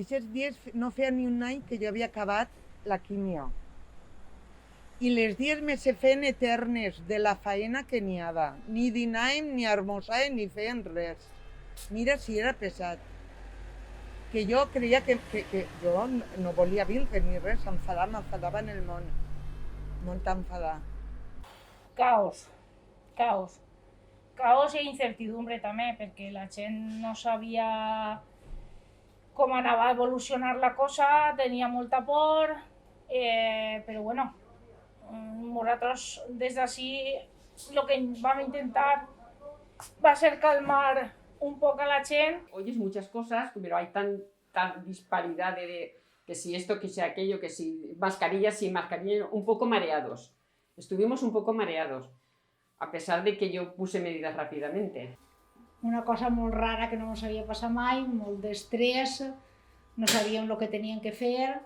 aquests dies no feia ni un any que jo havia acabat la quimio. I les dies me se feien eternes de la faena que n'hi havia. Ni dinàvem, ni almoçàvem, ni feien res. Mira si era pesat. Que jo creia que jo no volia vindre ni res, m'enfadava en el món. Molt enfadar. Caos. Caos i incertidumbre també, perquè la gent no sabia com anava a evolucionar la cosa, tenia molta por, però bueno, nosaltres des d'ací el que vam intentar va ser calmar un poco a la gente. Oyes muchas cosas, pero hay tanta disparidad de que si esto, que si aquello, que si mascarillas, sin mascarillas, un poco mareados. Estuvimos un poco mareados, a pesar de que yo puse medidas rápidamente. Una cosa molt rara que no ens havia passat mai, molt d'estrès, no sabíem el que teníem que fer,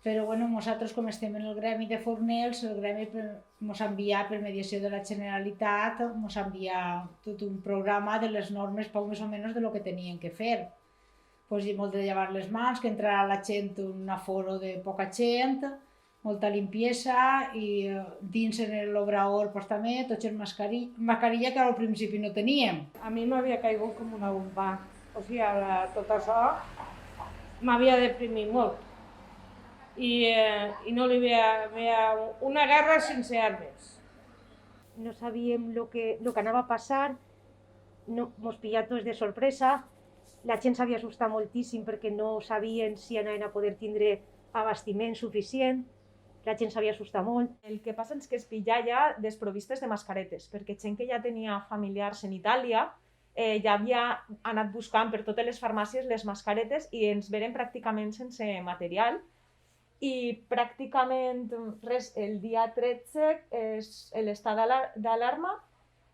però bueno, nosaltres com estem en el gremi de forners, el gremi ens envia per mediació de la Generalitat, ens envia tot un programa de les normes poc més o menys de lo que tenien que fer. Pues, molt de llevar les mans, que entrarà la gent un aforo de poca gent, molta limpiesa i dins en l'obrador pues, també tots els mascarilla que al principi no teníem. A mi m'havia caigut com una bomba, o sigui, tot això m'havia deprimit molt i no li veia una guerra sense armes. No sabíem lo que anava a passar, mos pillà tots de sorpresa, la gent s'havia assustat moltíssim perquè no sabien si anaven a poder tindre abastiment suficient, la gent s'havia assustat molt. El que passa és que es pilla ja desprovistes de mascaretes, perquè gent que ja tenia familiars en Itàlia ja havia anat buscant per totes les farmàcies les mascaretes i ens veren pràcticament sense material. I pràcticament res, el dia 13 és l'estat d'alarma,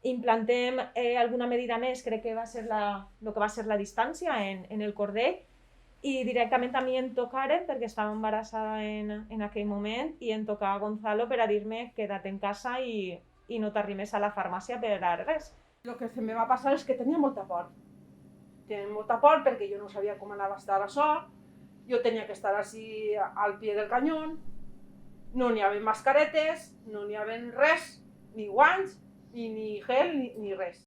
implantem alguna medida més, crec que va ser el que va ser la distància en el cordell, i directament a mi em tocaren, perquè estava embarassada en aquell moment, i em tocava a Gonzalo per a dir-me queda't en casa i no t'arrimes a la farmàcia per a res. El que se me va passar és que tenia molta por. Tenia molta por perquè jo no sabia com anava a estar això, jo tenia que estar així al pie del canyón, no n'hi havia mascaretes, no n'hi havia res, ni guants, ni gel, ni res.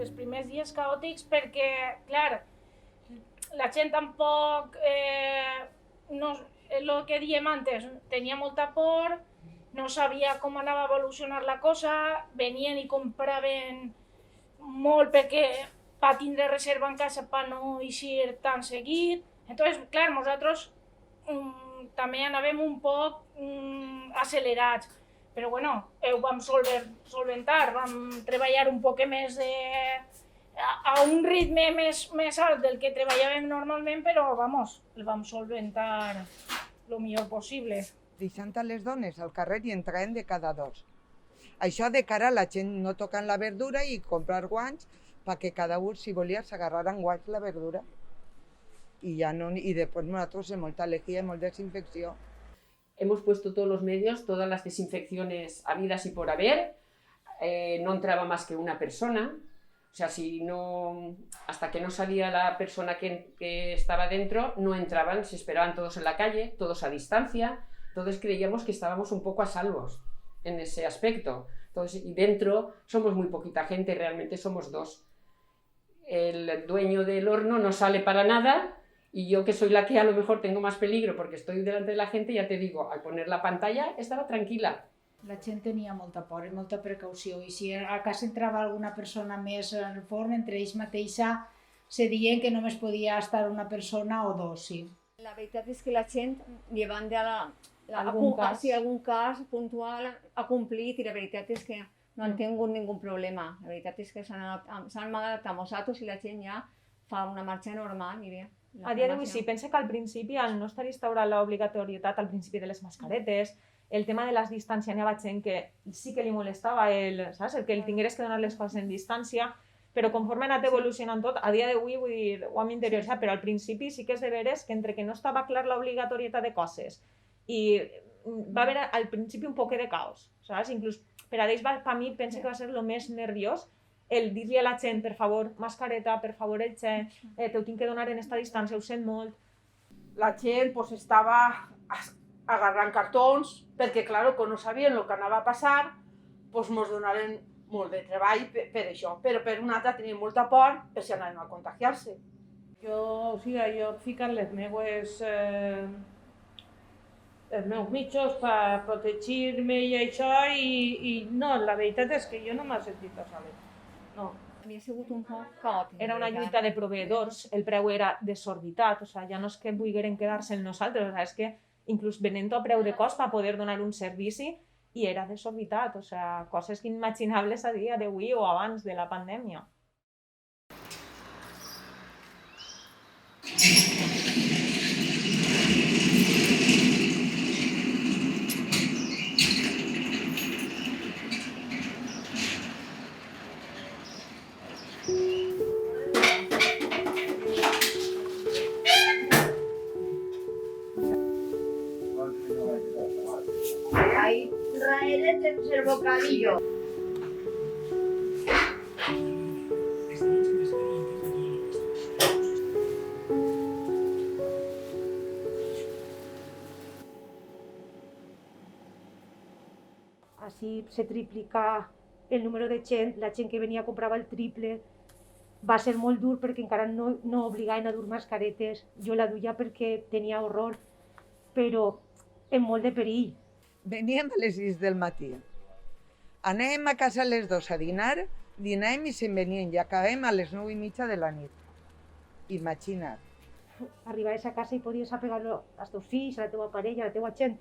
Els primers dies caòtics perquè, clar, la gent tampoc, el que diem antes, tenia molta por, no sabia com anava a evolucionar la cosa, venien i compraven molt perquè per tindre reserva en casa per no eixir tan seguit. Entonces, clar, nosaltres també anàvem un poc accelerats. Però bueno, ho vam solventar, vam treballar un poc més a un ritme més alt del que treballàvem normalment, però vamos, el vam solventar el millor possible. Deixant a les dones al carrer i entraven de cada dos. Això de cara a la gent no tocant la verdura i comprar guants perquè cada un, si volia, s'agarraran guants la verdura. I després nosaltres amb molta alergia i molta desinfecció. Hemos puesto todos los medios, todas las desinfecciones habidas y por haber. No entraba más que una persona. O sea, hasta que no salía la persona que estaba dentro, no entraban, se esperaban todos en la calle, todos a distancia. Entonces creíamos que estábamos un poco a salvos en ese aspecto. Entonces, y dentro somos muy poquita gente, realmente somos dos. El dueño del horno no sale para nada. Y yo, que soy la que a lo mejor tengo más peligro porque estoy delante de la gente, ya te digo, al poner la pantalla estaba tranquila. La gent tenia molta por i molta precaució, i si a casa entrava alguna persona més al forn, entre ells mateixa se deien que només podia estar una persona o dos, sí. La veritat és que la gent, llevant de Sí, algun cas puntual ha complit i la veritat és que no han tingut ningú problema. La veritat és que s'han amagat amb nosaltres i la gent ja fa una marxa normal i bé. A dia d'avui sí, pensa que al principi, al no estar instaurant l'obligatorietat al principi de les mascaretes, el tema de les distàncies n'hi havia gent que sí que li molestava saps? El que li tingueres que donar les coses en distància, però conforme ha anat evolucionant tot, a dia d'avui, vull dir, ho hem interioritzat, però al principi sí que és de veres que entre que no estava clar l'obligatorietat de coses i va haver al principi un poc de caos, saps? Inclús per a ells, per mi, penso que va ser el més nerviós el dir-li a la gent, per favor, mascareta, per favor, el gel, t'ho tinc que donar en esta distància, ho sent molt. La gent pues, estava agarrant cartons perquè, clar, com no sabien el que anava a passar, pues, mos donaren molt de treball per això, però per una altra tenien molta por per si anaven a contagiar-se. Jo he ficat les meues els meus mitjos per protegir-me i això, i no, la veritat és que jo no m'he sentit a saber. No. Havia sigut un poc caòtic. Era una lluita de proveïdors, el preu era desorbitat, o sigui, ja no és que volgueren quedar-se en nosaltres, o sigui, és que inclús venent a preu de cost per poder donar un servici i era desorbitat, o sigui, coses inimaginables a dia d'avui o abans de la pandèmia. Ahí traeré el bocadillo. Així se triplicà el número de gent, la gent que venia comprava el triple. Va ser molt dur perquè encara no obligaven a dur mascaretes. Jo la duia perquè tenia horror, però en molt de perill. Veníem a les 6 del matí. Anàvem a casa a les 2 a dinar, dinàvem i se'n venien i acabàvem a les 9:30 de la nit. Imagina't. Arribaves a casa i podies apegar-lo als teus fills, a la teva parella, a la teva gent.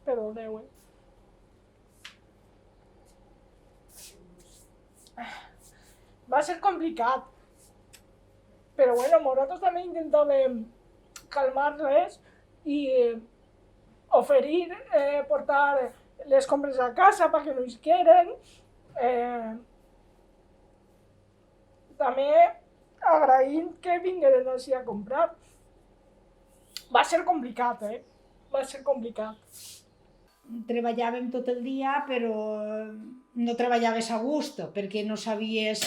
Perdoneu, Va ser complicat, però bueno, nosaltres també intentàvem calmar-les i oferir portar les compres a casa perquè no isqueren. També agraïm que vingueren així a comprar. Va ser complicat, Va ser complicat. Treballàvem tot el dia, però no treballaves a gust, perquè no sabies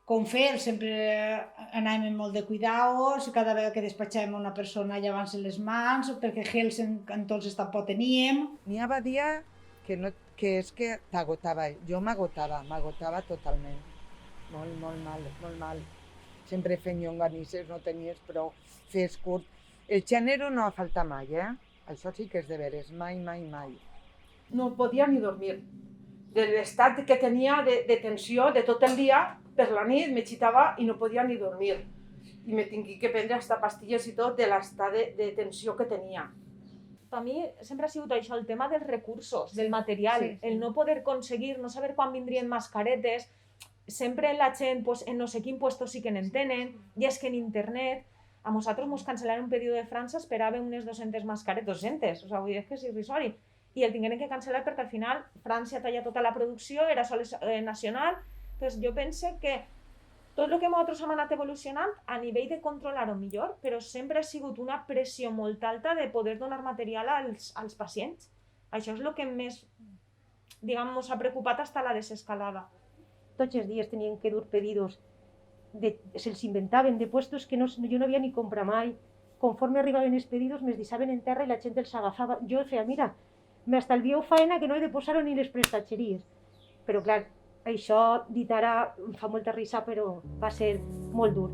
com fer. Sempre anàvem amb molt de cuidados, cada vegada que despatxàvem una persona llavant-se les mans, perquè gels en tots tampoc teníem. N'hi havia dia que és que t'agotava. Jo m'agotava totalment. Molt mal. Sempre fent llonganisses, no tenies prou, fes curt. El gènere no ha faltat mai, Això sí que és de veres, mai. No podia ni dormir. De l'estat que tenia de tensió de tot el dia, per la nit m'excitava i no podia ni dormir. I me tingué que prendre hasta pastilles i tot de l'estat de tensió que tenia. Per mi sempre ha sigut això, el tema dels recursos, del material, el no poder aconseguir, no saber quan vindrien mascaretes. Sempre la gent, en no sé quin puesto sí que n'entenen, i és que en internet, a nosaltres ens cancel·laren un pedido de França, esperàvem unes 200 mascaretes, 200, o sigui, vull dir, és que és irrisori. I el tingueren que cancel·lar perquè al final França talla tota la producció, era sol nacional. Doncs jo penso que tot el que nosaltres hem anat evolucionant a nivell de controlar-ho millor, però sempre ha sigut una pressió molt alta de poder donar material als pacients. Això és el que més, diguem, ens ha preocupat fins a la desescalada. Tots els dies tenien que dur pedidos, se'ls inventaven de puestos que jo no havia ni comprat mai. Conforme arribaven els pedidos, me'ls deixaven en terra i la gent els agafava. Jo feia, mira, m'estalvieu faena que no he de posar-ho ni les prestatgeries. Però clar, això dit ara em fa molta risa, però va ser molt dur.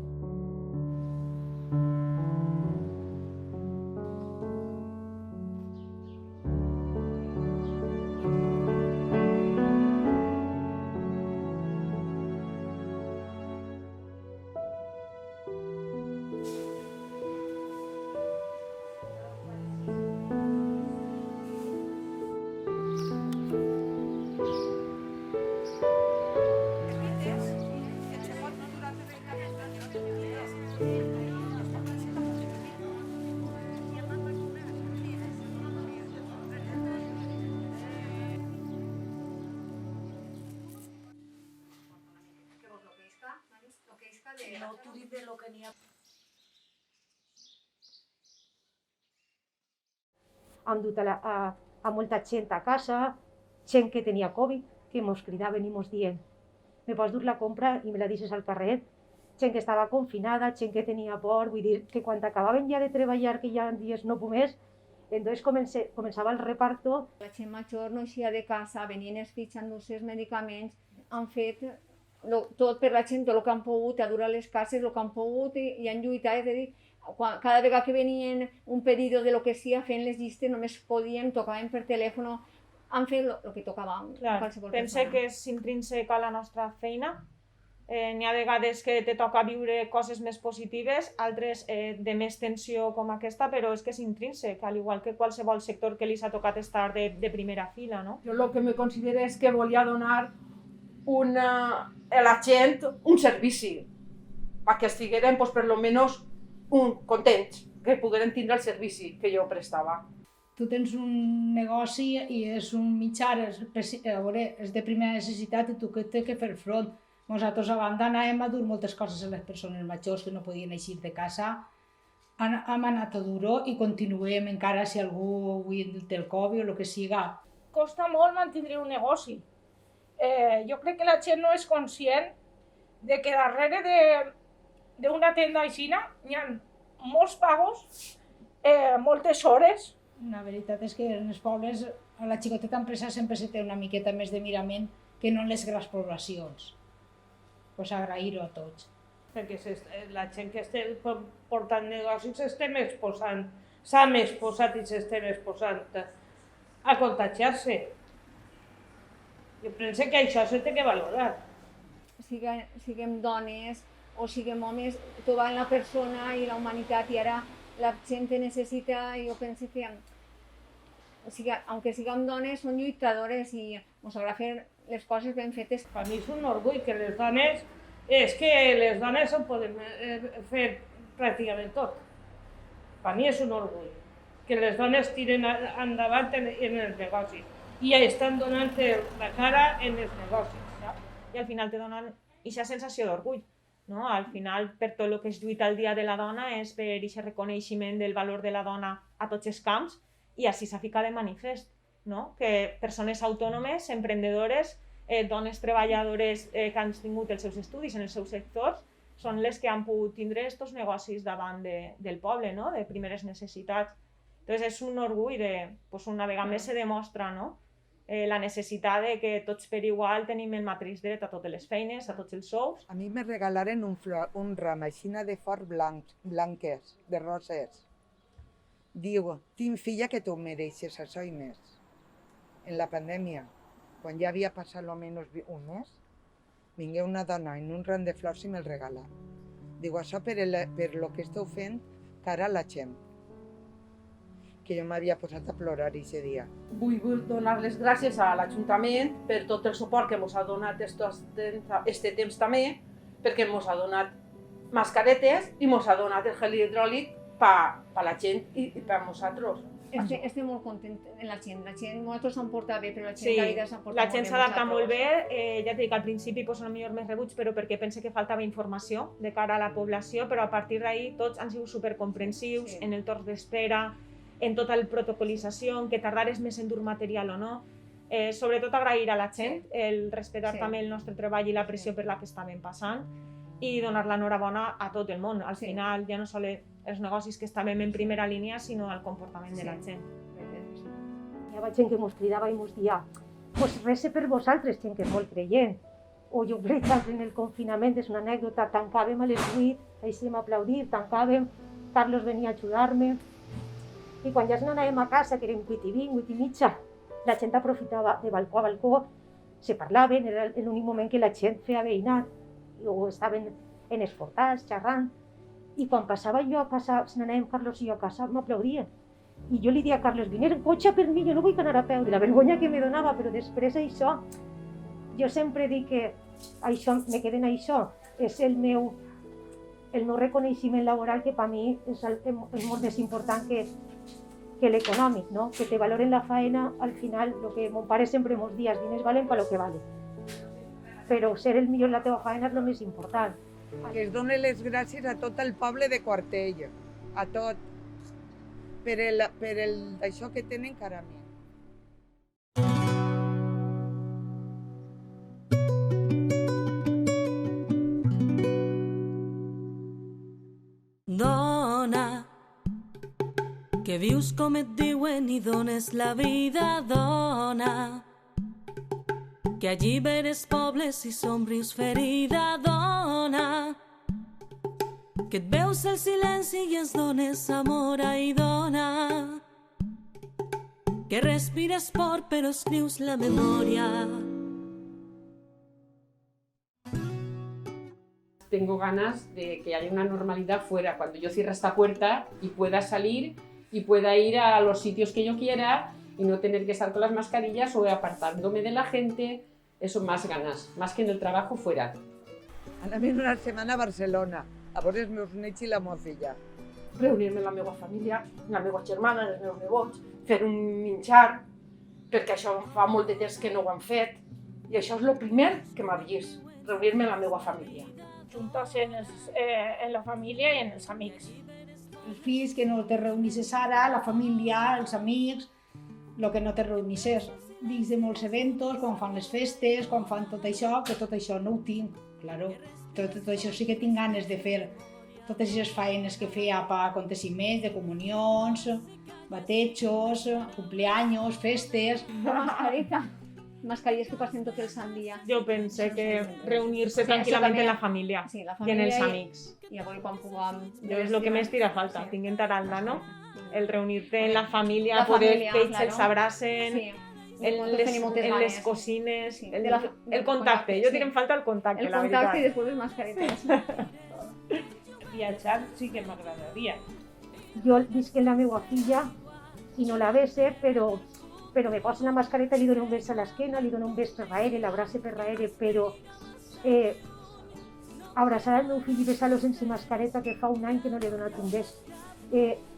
no t'ho dic de lo que n'hi ha. Hem dut a molta gent a casa, gent que tenia Covid, que mos cridaven i mos dient me pots dur la compra i me la deixes al carrer, gent que estava confinada, gent que tenia por, vull dir que quan acabaven ja de treballar, que ja dies no puc més, entonces començava el reparto. La gent major no eixia de casa, venien els fills a endur-se els medicaments, han fet tot per la gent, tot el que han pogut, a dur a les cases el que han pogut i han lluitat, és a dir, cada vegada que venien un pedido de lo que sigui, fent les llistes, només podien, tocaven per telèfon, han fet el que tocava. Pense que és intrínsec a la nostra feina. N'hi ha vegades que te toca viure coses més positives, altres de més tensió com aquesta, però és que és intrínsec, al igual que qualsevol sector que li s'ha tocat estar de primera fila, no? Jo el que me considero és que volia donar a la gent un servici, perquè estigueren, pues, per lo menos, contents, que pogueren tindre el servici que jo prestava. Tu tens un negoci i és un mitjà, és de primera necessitat i tu que té que fer front. Nosaltres a banda anàvem a dur moltes coses a les persones majors que no podien eixir de casa. Hem anat a dur-ho i continuem encara si algú avui té el Covid o el que siga. Costa molt mantenir un negoci. Jo crec que la gent no és conscient de que darrere d'una tenda aixina hi ha molts pagos, moltes hores. La veritat és que en els pobles a la xicoteta empresa sempre se té una miqueta més de mirament que no en les grans poblacions. Pues agrair-ho a tots. Perquè la gent que estem portant negocis s'ha més exposat i s'estem exposant a contagiar-se. Jo penso que això s'ha de valorar. Siguem dones o siguem homes, tot va en la persona i la humanitat, i ara la gent necessita, jo penso que, aunque siguem dones, són lluitadores i ens agrada fer les coses ben fetes. Per mi és un orgull que les dones, ho poden fer pràcticament tot. Per mi és un orgull que les dones tiren endavant en els negocis i estan donant la cara en els negocis. I al final te donen aquesta sensació d'orgull. No? Al final, per tot el que es lluita el Dia de la Dona és per aquest reconeixement del valor de la dona a tots els camps, i així s'ha ficat de manifest, no? Que persones autònomes, emprendedores, dones treballadores que han tingut els seus estudis en els seus sectors, són les que han pogut tindre aquests negocis davant del poble, no? De primeres necessitats. Entonces és un orgull una vegada més se demostra, no? La necessitat de que tots per igual tenim el mateix dret a totes les feines, a tots els sous. A mi me regalaren un ram aixina de flors blanques, de roses. Diu, tinc filla que tu mereixes això i més. En la pandèmia, quan ja havia passat almenys un mes, vingué una dona en un ram de flors i me'l regalà. Diu, això per lo que esteu fent cara a la gent. Que jo m'havia posat a plorar aquest dia. Vull donar les gràcies a l'Ajuntament per tot el suport que ens ha donat aquest temps també, perquè ens ha donat mascaretes i ens ha donat el gel hidròlic per la gent i per nosaltres. Estem molt contents en la gent. Nosaltres s'han portat bé, però la gent Sí, la vida s'ha portat la molt gent bé. s'adapta molt bé. Ja t'he dit, al principi potser més rebuig, però perquè pense que faltava informació de cara a la població, però a partir d'ahir tots han sigut supercomprensius en el torn d'espera, en tota la protocolització, en que tardares més en dur material o no. Sobretot agrair a la gent, el respectar també el nostre treball i la pressió per la que estàvem passant i donar l'enhorabona a tot el món. Al final ja no són els negocis que estàvem en primera línia, sinó el comportament de la gent. Hi havia gent que mos cridava i mos dia pues res per vosaltres, gent que és molt creient. O jo, per exemple, en el confinament, és una anècdota, tancàvem a les 8, deixem aplaudir, tancàvem, Carlos venia a ajudar-me. I quan ja anàvem a casa, que eren 8 i 20, 8 i mitja, la gent aprofitava de balcó a balcó, se parlaven, era l'únic moment que la gent feia veïnat, o estaven en els portals, xerrant. I quan passava jo a casa, si n'anàvem Carlos i jo a casa, m'aplaudien. I jo li deia a Carlos, vine en cotxe per mi, jo no vull anar a peu, de la vergonya que me donava, però després això, jo sempre dic que això, me quedo en això, és el meu reconeixement laboral, que per mi és molt més important que l'econòmic, no? Que te valoren la faena, al final, el que mon pare sempre mos dia, els diners valen per lo que valen. Però ser el millor en la teva faena és el més important. que es doni les gràcies a tot el poble de Quartell, a tot, per això que tenen cara més. Dona, que vius com et diuen i dones la vida, dona, que alliberes pobles i somrius ferida, dona, que et veus el silenci i ens dones amor, ai, dona, que respires por però escrius la memòria. Tengo ganas de que haya una normalidad fuera, cuando yo cierre esta puerta y pueda salir y pueda ir a los sitios que yo quiera y no tener que estar con las mascarillas o apartándome de la gente. Eso, más ganas, más que en el trabajo, fuera. Anem una setmana a Barcelona, a veure els meus nets i la meva filla. Reunir-me amb la meva família, la meva germana, els meus nebots, fer un menjar, perquè això fa molt de temps que no ho han fet. I això és el primer que m'ha vist, reunir-me amb la meva família. Juntar-se en la família i en els amics. Els fills que no te reunisses ara, la família, els amics, el que no te reunisses. Dics de molts eventos, quan fan les festes, quan fan tot això, que tot això no ho tinc, claro. Tot això sí que tinc ganes de fer totes aquestes feines que feia per aconteciments, de comunions, batejos, cumpleaños, festes. Mascarillas que pasen tot el sant dia. Jo pense que reunir-se tranquil·lament en la família sí, la i en els amics. I a veure quan puguem... Jo és el que més tira falta, tinc en Taralda, no? El reunir-te en la família, La poder família, que ells claro. els abracen, Sí. en les cocines, Sí, el contacte. Jo diré en falta el contacte, la veritat. El contacte i després les mascaretes. Viatjar sí que m'agradaria. Jo visc amb la meva filla i no la bese, però me poso la mascareta, li dono un bes a l'esquena, li dono un bes per darrere, l'abrace per darrere, però abraçar el meu fill i besar-lo sense mascareta, que fa un any que no li he donat un bes.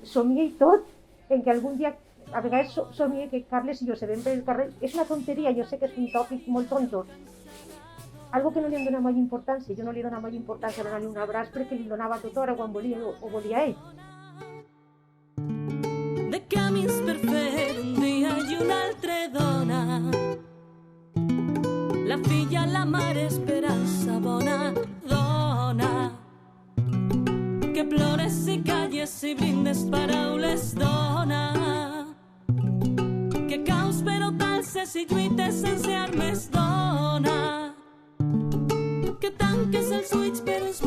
Somia i tot en que algun dia, a vegades somia que Carles i jo se ven per el carrer. És una tonteria, jo sé que és un tòpic molt tonto. Algo que no li hem donat mai importància. Jo no li he donat mai importància a donar-li un abraç perquè li donava a tota hora quan volia o volia ell. De camins per fer un dia i una altra dona, la filla, la mare, esperança bona, dona, que plores i calles i brindes paraules, dona, que caus però t'alces i lluites sense armes, dona, que tanques els ulls però els